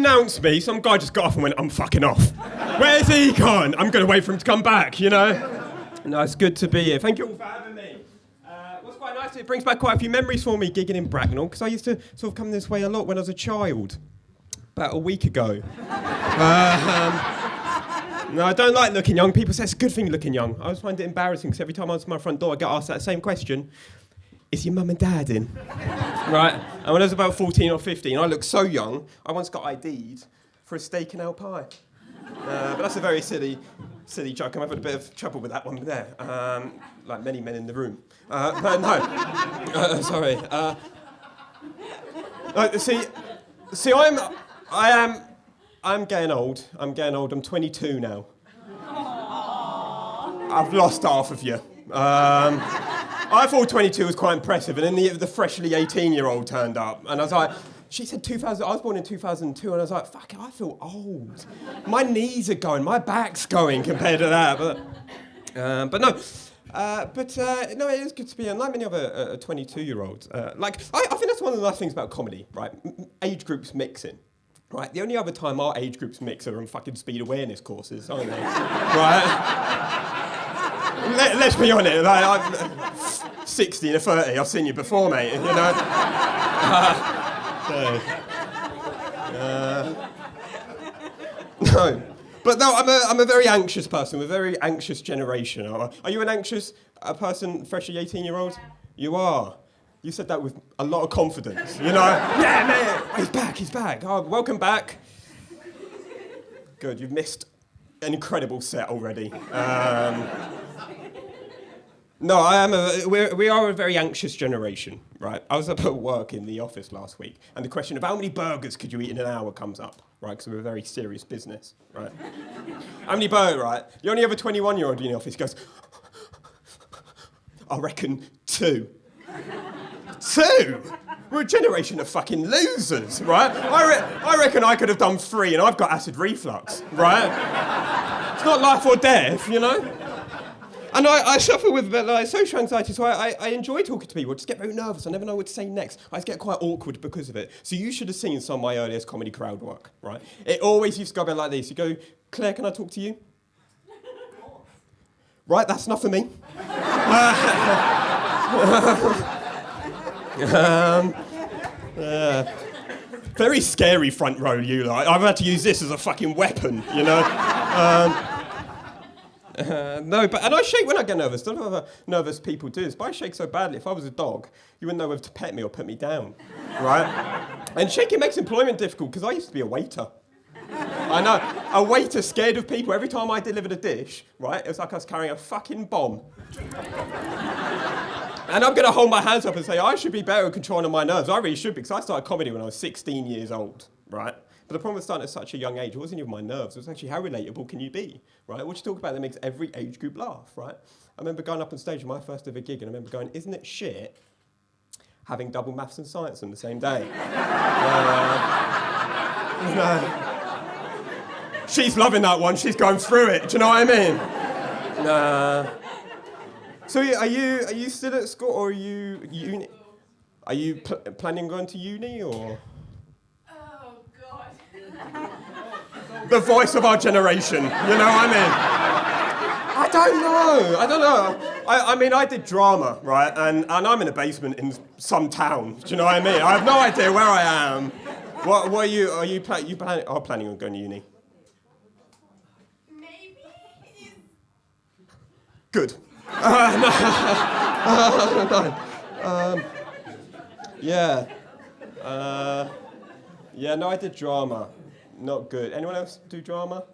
announced me, some guy just got up and went, I'm fucking off. Where's he gone? I'm going to wait for him to come back, you know? No, it's good to be here. Thank you all for having me. What's quite nice, it brings back quite a few memories for me gigging in Bracknell, because I used to sort of come this way a lot when I was a child, about a week ago. No, I don't like looking young. People say it's a good thing looking young. I always find it embarrassing, because every time I answer my front door, I get asked that same question. Is your mum and dad in? Right? And when I was about 14 or 15, I looked so young, I once got ID'd for a steak and ale pie. But that's a very silly joke. I'm having a bit of trouble with that one there, like many men in the room. But no, sorry. See, I'm getting old. I'm 22 now. I've lost half of you. I thought 22 was quite impressive, and then the freshly 18-year-old turned up, and I was like, she said 2000, I was born in 2002, and I was like, fuck it, I feel old. My knees are going, my back's going compared to that, but no, it is good to be, and like many other 22-year-olds, I think that's one of the nice things about comedy, right? Age groups mixing. Right, the only other time our age groups mix are on fucking speed awareness courses, aren't they? Right? Let's be honest, I'm 60 and a 30, I've seen you before, mate, you know? No. But no, I'm a very anxious person, we're a very anxious generation. Are you an anxious person, freshly 18-year-old? You are. You said that with a lot of confidence, you know? Yeah, man, he's back. Oh, welcome back. Good, you've missed an incredible set already. No, we are a very anxious generation, right? I was up at work in the office last week, and the question of how many burgers could you eat in an hour comes up, right? Because we're a very serious business, right? How many burgers, right? The only other 21-year-old in the office goes, I reckon 2. 2? We're a generation of fucking losers, right? I reckon I could have done 3 and I've got acid reflux, right? It's not life or death, you know? And I suffer with social anxiety, so I enjoy talking to people. I just get very nervous. I never know what to say next. I just get quite awkward because of it. So you should have seen some of my earliest comedy crowd work, right? It always used to go a bit like this. You go, Claire, can I talk to you? Right, that's enough for me. Very scary front row, you lot. I've had to use this as a fucking weapon, you know? And I shake when I get nervous. Don't know other nervous people do this, but I shake so badly. If I was a dog, you wouldn't know whether to pet me or put me down, right? And shaking makes employment difficult, because I used to be a waiter. I know, a waiter scared of people. Every time I delivered a dish, right, it was like I was carrying a fucking bomb. And I'm going to hold my hands up and say, I should be better at controlling my nerves. I really should, because I started comedy when I was 16 years old, right? But the problem with starting at such a young age, it wasn't even my nerves, it was actually how relatable can you be, right? What you talk about that makes every age group laugh, right? I remember going up on stage at my first ever gig, and I remember going, isn't it shit having double maths and science on the same day? She's loving that one, she's going through it, do you know what I mean? So are you still at school, or are you uni? Are you planning on going to uni, or? Oh, God. The voice of our generation, you know what I mean? I don't know. I mean, I did drama, right? And I'm in a basement in some town, do you know what I mean? I have no idea where I am. What are you planning on going to uni? Maybe. Good. No, I did drama. Not good. Anyone else do drama?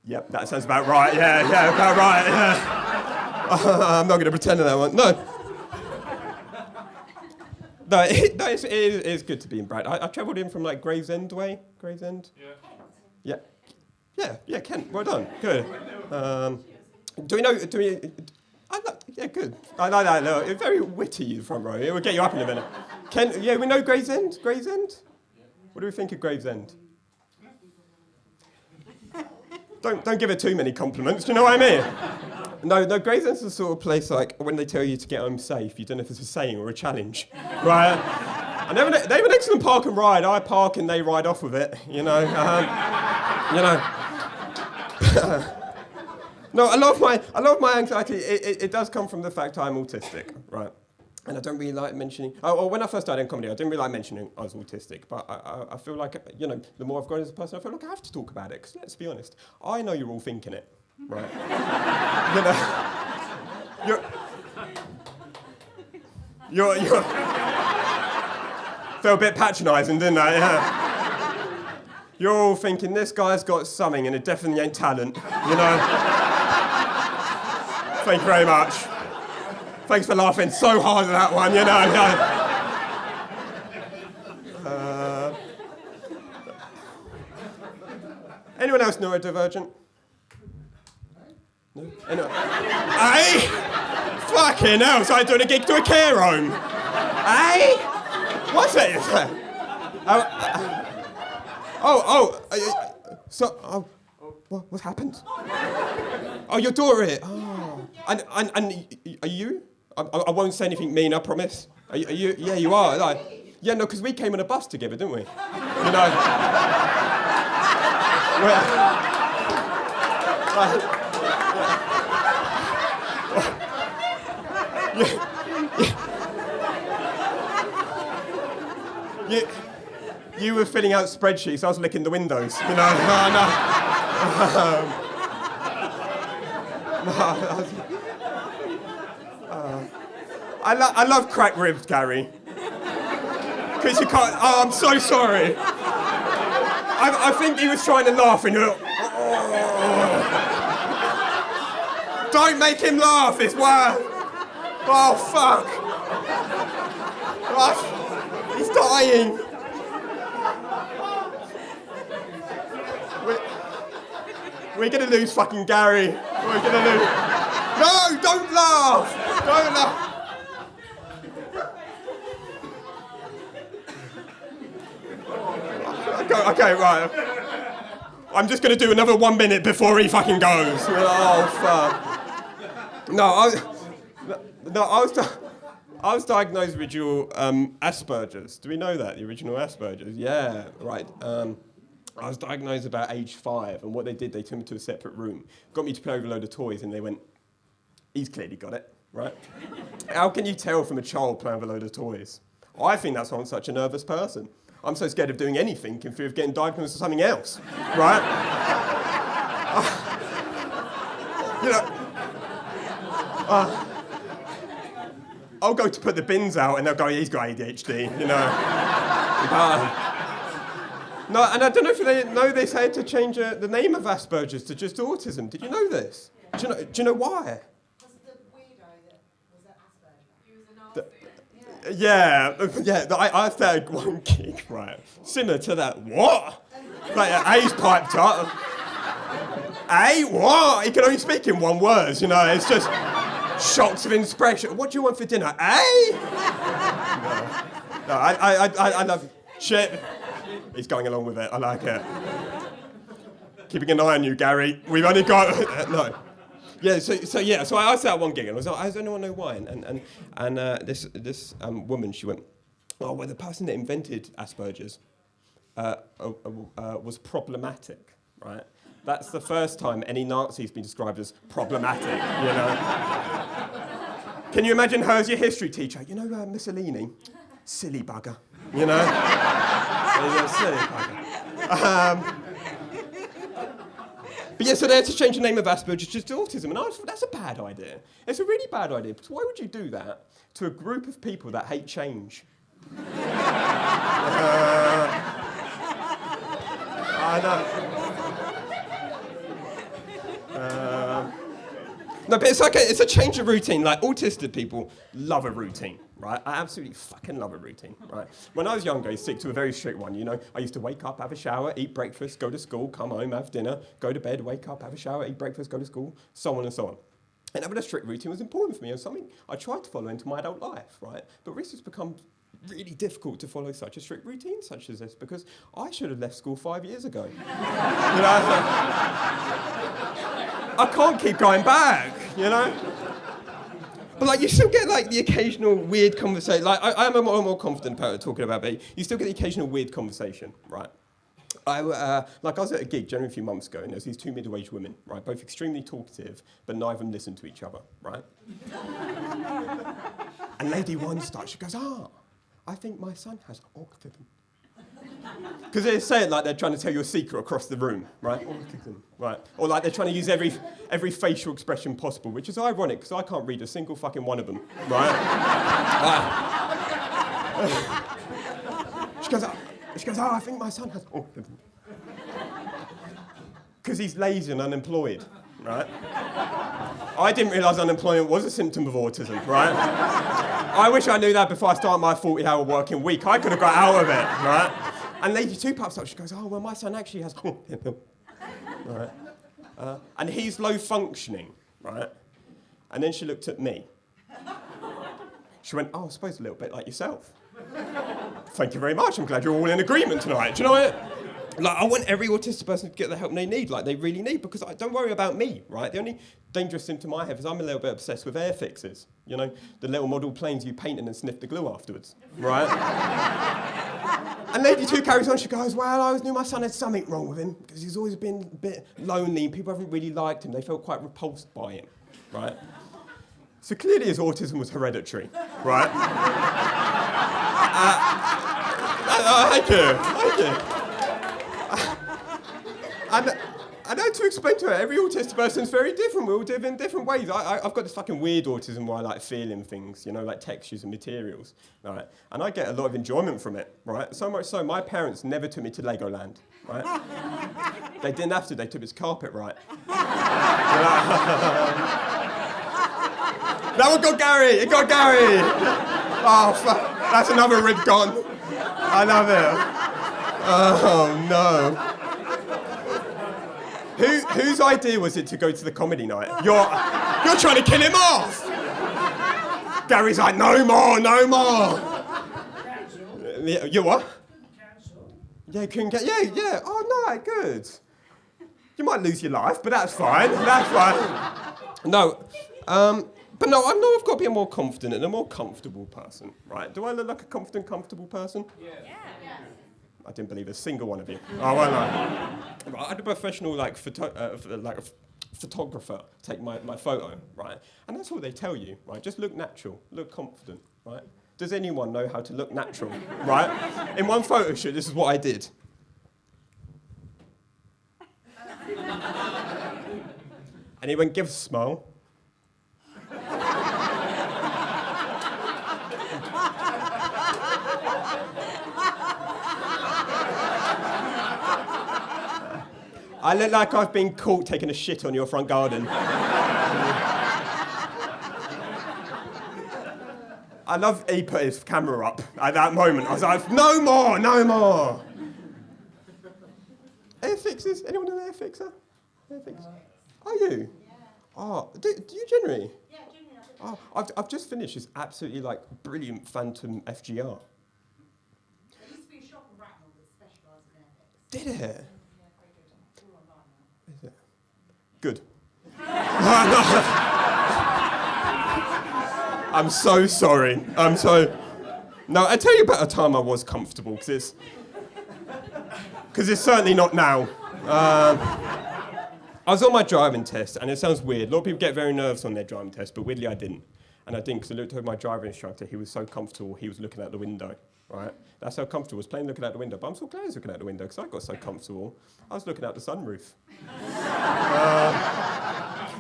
Yep, that sounds about right. Yeah, about right. Yeah. I'm not going to pretend on that one. No, it is good to be in Brad. I travelled in from like Gravesend way. Gravesend? Yeah, Kent. Well done. Good. Yeah, good. I like that. Look, it's very witty, the front row. It will get you up in a minute. Kent, yeah, we know Gravesend? Gravesend? What do we think of Gravesend? Don't give it too many compliments, do you know what I mean? No, Gravesend's the sort of place like when they tell you to get home safe, you don't know if it's a saying or a challenge, right? And they have an excellent park and ride. I park and they ride off with it, you know. No, a lot of my anxiety, it does come from the fact I'm autistic, right? And I don't really like mentioning, when I first started in comedy, I didn't really like mentioning I was autistic, but I feel like, you know, the more I've grown as a person, I feel like I have to talk about it, because let's be honest, I know you're all thinking it, right? You know, you're felt a bit patronising, didn't I? Yeah. You're all thinking, this guy's got something, and it definitely ain't talent, you know? Thank you very much. Thanks for laughing so hard at that one, you know. Anyone else neurodivergent? No? Anyone? Hey! Fucking hell, so I doing a gig to a care home. Hey! What's it? What happened? Oh, your daughter here. Oh. And are you? I won't say anything mean, I promise. Are you? Yeah, you are. Like, yeah, no, because we came on a bus together, didn't we? You know. You were filling out spreadsheets, I was licking the windows, you know. I love cracked ribs, Gary. Because you can't. Oh, I'm so sorry. I think he was trying to laugh and you're. Oh. Don't make him laugh, it's worse. Oh, fuck. Oh, he's dying. We're gonna lose fucking Gary. We're gonna lose. No, don't laugh. Don't laugh. Okay, right. I'm just going to do another 1 minute before he fucking goes. Oh, fuck. I was diagnosed with your Asperger's. Do we know that, the original Asperger's? Yeah, right. I was diagnosed about age 5, and what they did, they took me to a separate room, got me to play with a load of toys, and they went, he's clearly got it, right? How can you tell from a child playing with a load of toys? I think that's why I'm such a nervous person. I'm so scared of doing anything in fear of getting diagnosed with something else, right? You know, I'll go to put the bins out and they'll go, he's got ADHD, you know. No, and I don't know if they know they had to change the name of Asperger's to just autism. Did you know this? Do you know why? Was the weirdo that was at Asperger? He was a nasty. Yeah, I said one gig, right, similar to that, what? Like, A's piped up. A, what? He can only speak in one word, you know, it's just shocks of inspiration. What do you want for dinner? A? No, I love it. Shit. He's going along with it, I like it. Keeping an eye on you, Gary. We've only got, no. Yeah, so I asked that one gig, and I was like, does anyone know why? And this woman, she went, oh, well, the person that invented Asperger's was problematic, right? That's the first time any Nazi's been described as problematic, you know? Can you imagine her as your history teacher? You know Mussolini? Silly bugger, you know? Silly bugger. But yeah, so they had to change the name of Asperger's just to autism, and I thought, that's a bad idea. It's a really bad idea, because why would you do that to a group of people that hate change? I know. No, but it's a change of routine. Like, autistic people love a routine, right? I absolutely fucking love a routine, right? When I was younger, I used to stick to a very strict one, you know? I used to wake up, have a shower, eat breakfast, go to school, come home, have dinner, go to bed, wake up, have a shower, eat breakfast, go to school, so on and so on. And having a strict routine was important for me. It was something I tried to follow into my adult life, right? But recently it's become really difficult to follow such a strict routine such as this, because I should have left school 5 years ago. You know? I can't keep going back, you know? But like, you still get like the occasional weird conversation. Like, I'm a more confident about talking about, but you still get the occasional weird conversation, right? I was at a gig generally a few months ago, and there was these two middle-aged women, right, both extremely talkative, but neither of them listened to each other, right? And lady one starts, she goes, I think my son has autism. Because they say it like they're trying to tell you a secret across the room, right? Autism, right? Or like they're trying to use every facial expression possible, which is ironic, because I can't read a single fucking one of them, right? She goes, I think my son has autism. Because he's lazy and unemployed, right? I didn't realise unemployment was a symptom of autism, right? I wish I knew that before I started my 40-hour working week. I could have got out of it, right? And lady two pops up, she goes, well, my son actually has autism, right? And he's low functioning, right? And then she looked at me. She went, I suppose a little bit like yourself. Thank you very much. I'm glad you're all in agreement tonight. Do you know what? Like, I want every autistic person to get the help they need, like they really need, because don't worry about me, right? The only dangerous symptom I have is I'm a little bit obsessed with air fixes. You know, the little model planes you paint and then sniff the glue afterwards, right? And lady two carries on. She goes, well, I always knew my son had something wrong with him because he's always been a bit lonely. People haven't really liked him. They felt quite repulsed by him, right? So clearly his autism was hereditary, right? Thank you. And I had to explain to her, every autistic person's very different. We all live in different ways. I've got this fucking weird autism where I like feeling things, you know, like textures and materials, right? And I get a lot of enjoyment from it, right? So much so, my parents never took me to Legoland, right? They didn't have to, they took me to Carpet Ride. That one got Gary, it got Gary. Oh, fuck, that's another rib gone. I love it. Oh, no. Whose idea was it to go to the comedy night? You're trying to kill him off! Gary's like, no more. Cancel. You what? Cancel. Yeah, couldn't get, yeah. Oh, no, good. You might lose your life, but that's fine. No, but no, I know I've got to be a more confident and a more comfortable person, right? Do I look like a confident, comfortable person? Yeah. I didn't believe a single one of you. Oh, well, no. I had a professional photographer take my photo, right? And that's what they tell you, right? Just look natural, look confident, right? Does anyone know how to look natural, right? In one photo shoot, this is what I did. And he went, give us a smile. I look like I've been caught taking a shit on your front garden. I love he put his camera up at that moment. I was like, no more. Air fixers? Anyone an air fixer? Air fixer? Are you? Yeah. Oh, do you generally? Yeah, genuinely. Oh, I've just finished this absolutely like brilliant Phantom FGR. There used to be a shop in Bracknell that specialised in air fix. Did it? Yeah, very good. All online now. Is it? Good. I'm so sorry. No, I tell you about a time I was comfortable, because it's certainly not now. I was on my driving test, and it sounds weird. A lot of people get very nervous on their driving test, but weirdly I didn't. And I didn't, because I looked over my driving instructor. He was so comfortable, he was looking out the window, right? That's how comfortable I was, plain looking out the window. But I'm so glad he was looking out the window, because I got so comfortable, I was looking out the sunroof.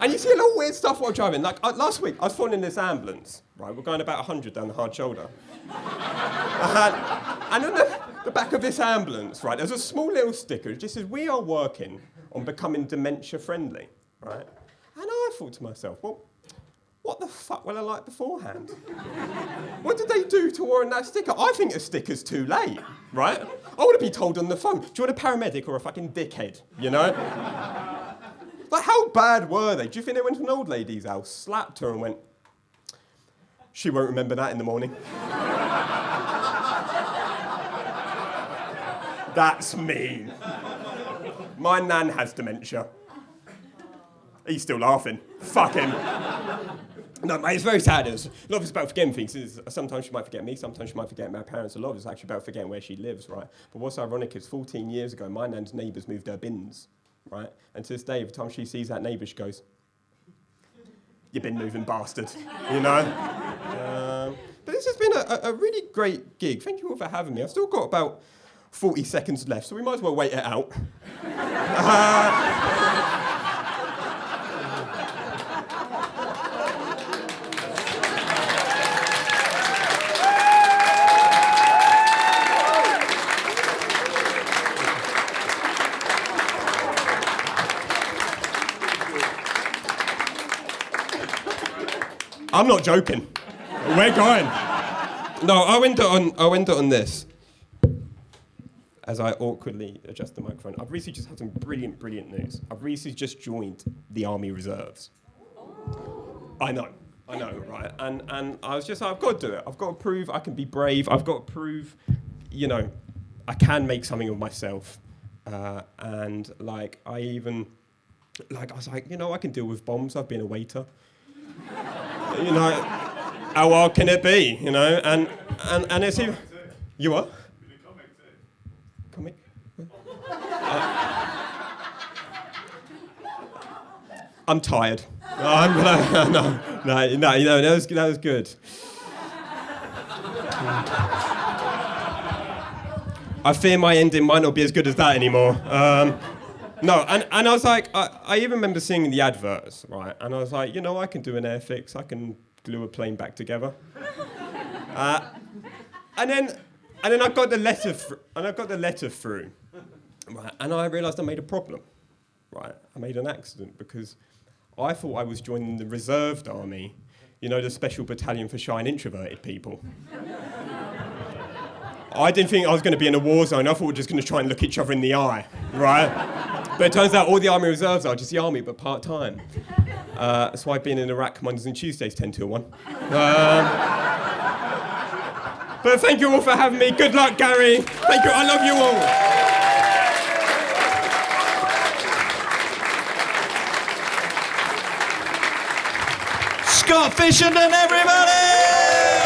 And you see a lot of weird stuff while driving. Like, last week, I was following this ambulance, right? We're going about 100 down the hard shoulder. And on the back of this ambulance, right, there's a small little sticker. It just says, we are working on becoming dementia-friendly, right? And I thought to myself, well, what the fuck were I like beforehand? What did they do to warrant that sticker? I think a sticker's too late, right? I want to be told on the phone, do you want a paramedic or a fucking dickhead, you know? Like, how bad were they? Do you think they went to an old lady's house, slapped her and went, she won't remember that in the morning? That's mean. My nan has dementia. He's still laughing. Fuck him. No, mate, it's very sad. A lot of it's about forgetting things. Sometimes she might forget me, sometimes she might forget my parents. A lot of it's actually about forgetting where she lives, right? But what's ironic is 14 years ago, my nan's neighbours moved her bins, right? And to this day, every time she sees that neighbour, she goes, "You bin moving bastard," you know? But this has been a really great gig. Thank you all for having me. I've still got about 40 seconds left, so we might as well wait it out. I'm not joking. We're going. No, I'll end it on this. As I awkwardly adjust the microphone. I've recently just had some brilliant news. I've recently just joined the Army Reserves. I know, right? And I was just like, I've got to do it. I've got to prove I can be brave. I've got to prove, you know, I can make something of myself. And like, I was like, you know, I can deal with bombs. I've been a waiter. You know, how hard can it be? You know, and it's even. You what? Comic? I'm tired. No, that was good. I fear my ending might not be as good as that anymore. No, and I was like, I even remember seeing the adverts, right? And I was like, you know, I can do an air fix. I can glue a plane back together. And then I got the letter through, right? And I realised I made a problem, right? I made an accident because I thought I was joining the reserved army, you know, the special battalion for shy and introverted people. I didn't think I was going to be in a war zone. I thought we were just going to try and look each other in the eye, right? But it turns out all the Army Reserves are just the army, but part-time. That's why being in Iraq Mondays and Tuesdays 10 till 1. But thank you all for having me. Good luck, Gary. Thank you. I love you all. Scott Fisherton, everybody!